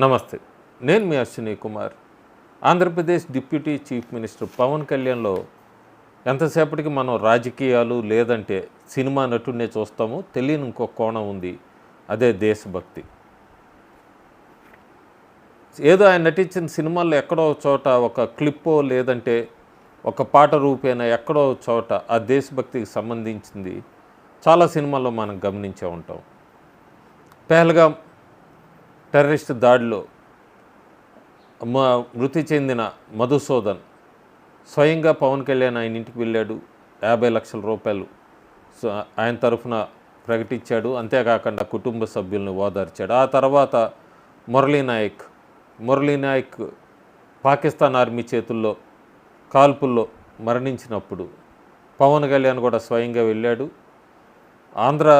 నమస్తే. నేను మీ Ashwini Kumar. Andhra Pradesh deputy chief minister Pawan కళ్యాణ్‌లో ఎంతసేపటికి మనం రాజకీయాలు లేదంటే సినిమా నటుడినే చూస్తాము. తెలియని ఇంకో కోణం ఉంది. అదే దేశభక్తి. ఏదో ఆయన నటించిన సినిమాల్లో ఎక్కడో చోట ఒక క్లిప్పో లేదంటే ఒక పాట రూపేణా ఎక్కడో చోట ఆ దేశభక్తికి సంబంధించింది చాలా సినిమాల్లో మనం గమనించే ఉంటాం. పెహల్గాం టెర్రరిస్ట్ దాడిలో మృతి చెందిన మధుసూదన్ స్వయంగా పవన్ కళ్యాణ్ ఆయన ఇంటికి వెళ్ళాడు. 50 లక్షల రూపాయలు ఆయన తరఫున ప్రకటించాడు. అంతేకాకుండా కుటుంబ సభ్యులను ఓదార్చాడు. ఆ తర్వాత మురళీ నాయక్ పాకిస్తాన్ ఆర్మీ చేతుల్లో కాల్పుల్లో మరణించినప్పుడు పవన్ కళ్యాణ్ కూడా స్వయంగా వెళ్ళాడు. ఆంధ్ర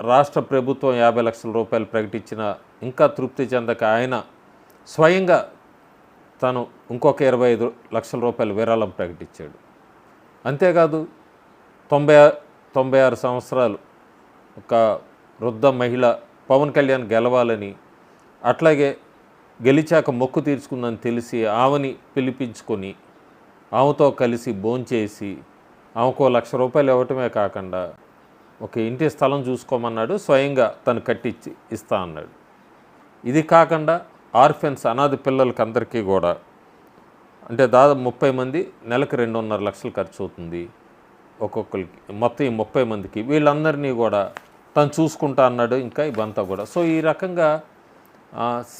రాష్ట్ర ప్రభుత్వం 50 లక్షల రూపాయలు ప్రకటించిన ఇంకా తృప్తి చెందక ఆయన స్వయంగా తను ఇంకొక 25 లక్షల రూపాయలు విరాళం ప్రకటించాడు. అంతేకాదు 96 సంవత్సరాలు ఒక వృద్ధ మహిళ పవన్ కళ్యాణ్ గెలవాలని, అట్లాగే గెలిచాక మొక్కు తీర్చుకుందని తెలిసి ఆమెని పిలిపించుకొని ఆమెతో కలిసి భోంచేసి ఆమెకు 1 లక్ష రూపాయలు ఇవ్వటమే కాకుండా ఒక ఇంటి స్థలం చూసుకోమన్నాడు. స్వయంగా తను కట్టించి ఇస్తా అన్నాడు. ఇది కాకుండా ఆర్ఫెన్స్ అనాథ పిల్లలకి అందరికీ కూడా అంటే దాదాపు 30 మంది నెలకు 2.5 లక్షలు ఖర్చు అవుతుంది ఒక్కొక్కరికి, మొత్తం ఈ 30 మందికి. వీళ్ళందరినీ కూడా తను చూసుకుంటా అన్నాడు. ఇంకా ఇవంతా కూడా సో ఈ రకంగా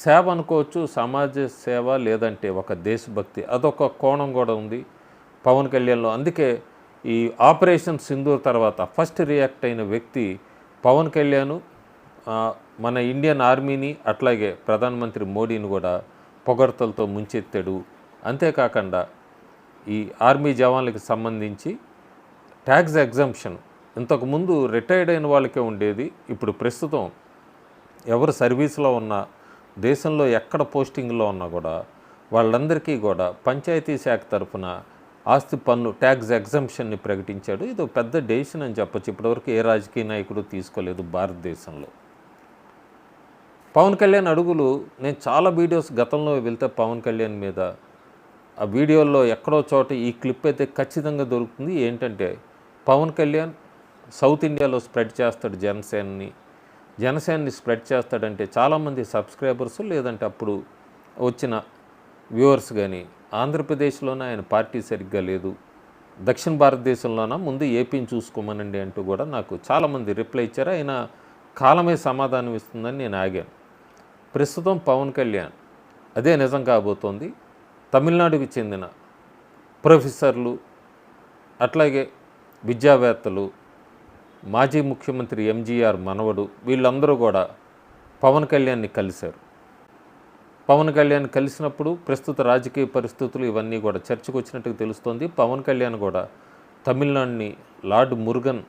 సేవ అనుకోవచ్చు, సమాజ సేవ లేదంటే ఒక దేశభక్తి, అదొక కోణం కూడా ఉంది పవన్ కళ్యాణ్లో. అందుకే ఈ ఆపరేషన్ సింధూర్ తర్వాత ఫస్ట్ రియాక్ట్ అయిన వ్యక్తి పవన్ కళ్యాణ్. మన ఇండియన్ ఆర్మీని అట్లాగే ప్రధానమంత్రి మోడీని కూడా పొగడ్తలతో ముంచెత్తాడు. అంతేకాకుండా ఈ ఆర్మీ జవాన్లకు సంబంధించి ట్యాక్స్ ఎగ్జంప్షన్ ఇంతకుముందు రిటైర్డ్ అయిన వాళ్ళకే ఉండేది. ఇప్పుడు ప్రస్తుతం ఎవరు సర్వీస్లో ఉన్నా, దేశంలో ఎక్కడ పోస్టింగ్లో ఉన్నా కూడా వాళ్ళందరికీ కూడా పంచాయతీ శాఖ తరఫున ఆస్తి పన్ను ట్యాక్స్ ఎగ్జంప్షన్ని ప్రకటించాడు. ఇది పెద్ద డెసిషన్ అని చెప్పచ్చు. ఇప్పటివరకు ఏ రాజకీయ నాయకుడు తీసుకోలేదు భారతదేశంలో. పవన్ కళ్యాణ్ అడుగులు నేను చాలా వీడియోస్ గతంలో వెళ్తే పవన్ కళ్యాణ్ మీద ఆ వీడియోల్లో ఎక్కడో చోట ఈ క్లిప్ అయితే ఖచ్చితంగా దొరుకుతుంది. ఏంటంటే పవన్ కళ్యాణ్ సౌత్ ఇండియాలో స్ప్రెడ్ చేస్తాడు జనసేనని స్ప్రెడ్ చేస్తాడంటే చాలామంది సబ్స్క్రైబర్స్ లేదంటే అప్పుడు వచ్చిన వ్యూవర్స్ కానీ ఆంధ్రప్రదేశ్లోనే ఆయన పార్టీ సరిగ్గా లేదు, దక్షిణ భారతదేశంలోన ముందు ఏపీని చూసుకోమనండి అంటూ కూడా నాకు చాలామంది రిప్లై ఇచ్చారు. ఆయన కాలమే సమాధానం ఇస్తుందని నేను ఆగాను. ప్రస్తుతం పవన్ కళ్యాణ్ అదే నిజం కాబోతోంది. తమిళనాడుకి చెందిన ప్రొఫెసర్లు అట్లాగే విద్యావేత్తలు, మాజీ ముఖ్యమంత్రి ఎంజీఆర్ మనవడు వీళ్ళందరూ కూడా పవన్ కళ్యాణ్ని కలిశారు. పవన్ కళ్యాణ్ కలిసినప్పుడు ప్రస్తుత రాజకీయ పరిస్థితులు ఇవన్నీ కూడా చర్చకు వచ్చినట్టుగా తెలుస్తోంది. పవన్ కళ్యాణ్ కూడా తమిళనాడుని లార్డ్ మురుగన్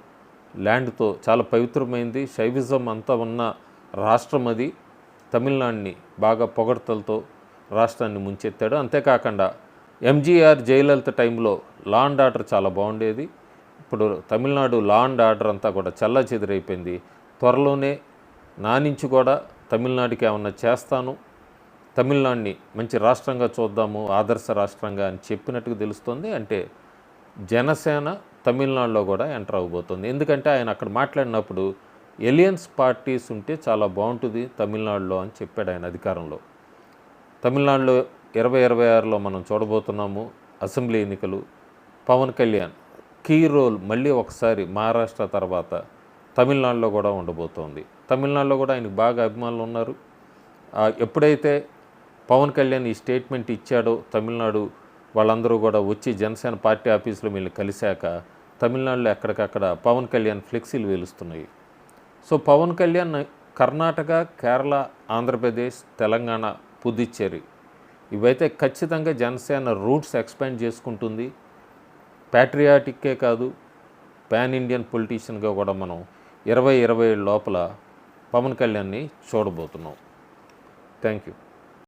ల్యాండ్తో చాలా పవిత్రమైంది, శైవిజం అంతా ఉన్న రాష్ట్రం అది. తమిళనాడుని బాగా పొగడ్తలతో రాష్ట్రాన్ని ముంచెత్తాడు. అంతేకాకుండా ఎంజీఆర్ జయలలిత టైంలో లా అండ్ ఆర్డర్ చాలా బాగుండేది. ఇప్పుడు తమిళనాడు లా అండ్ ఆర్డర్ అంతా కూడా చెల్లాచెదురైపోయింది. త్వరలోనే నా నుంచి కూడా తమిళనాడుకి ఏమన్నా చేస్తాను, తమిళనాడుని మంచి రాష్ట్రంగా చూద్దాము, ఆదర్శ రాష్ట్రంగా అని చెప్పినట్టుగా తెలుస్తుంది. అంటే జనసేన తమిళనాడులో కూడా ఎంటర్ అవ్వబోతుంది. ఎందుకంటే ఆయన అక్కడ మాట్లాడినప్పుడు ఎలియన్స్ పార్టీస్ ఉంటే చాలా బాగుంటుంది తమిళనాడులో అని చెప్పాడు ఆయన అధికారంలో. తమిళనాడులో 2026లో మనం చూడబోతున్నాము అసెంబ్లీ ఎన్నికలు. పవన్ కళ్యాణ్ కీ రోల్ మళ్ళీ ఒకసారి మహారాష్ట్ర తర్వాత తమిళనాడులో కూడా ఉండబోతోంది. తమిళనాడులో కూడా ఆయనకు బాగా అభిమానులు ఉన్నారు. ఎప్పుడైతే పవన్ కళ్యాణ్ ఈ స్టేట్మెంట్ ఇచ్చాడో తమిళనాడు వాళ్ళందరూ కూడా వచ్చి జనసేన పార్టీ ఆఫీసులో వీళ్ళు కలిశాక తమిళనాడులో ఎక్కడికక్కడ పవన్ కళ్యాణ్ ఫ్లెక్సీలు వేలుస్తున్నాయి. సో పవన్ కళ్యాణ్ కర్ణాటక, కేరళ, ఆంధ్రప్రదేశ్, తెలంగాణ, పుదుచ్చేరి ఇవైతే ఖచ్చితంగా జనసేన రూట్స్ ఎక్స్పాండ్ చేసుకుంటుంది. ప్యాట్రియాటిక్కే కాదు, పాన్ ఇండియన్ పొలిటీషియన్గా కూడా మనం 2027 లోపల పవన్ కళ్యాణ్ని చూడబోతున్నాం. Thank you.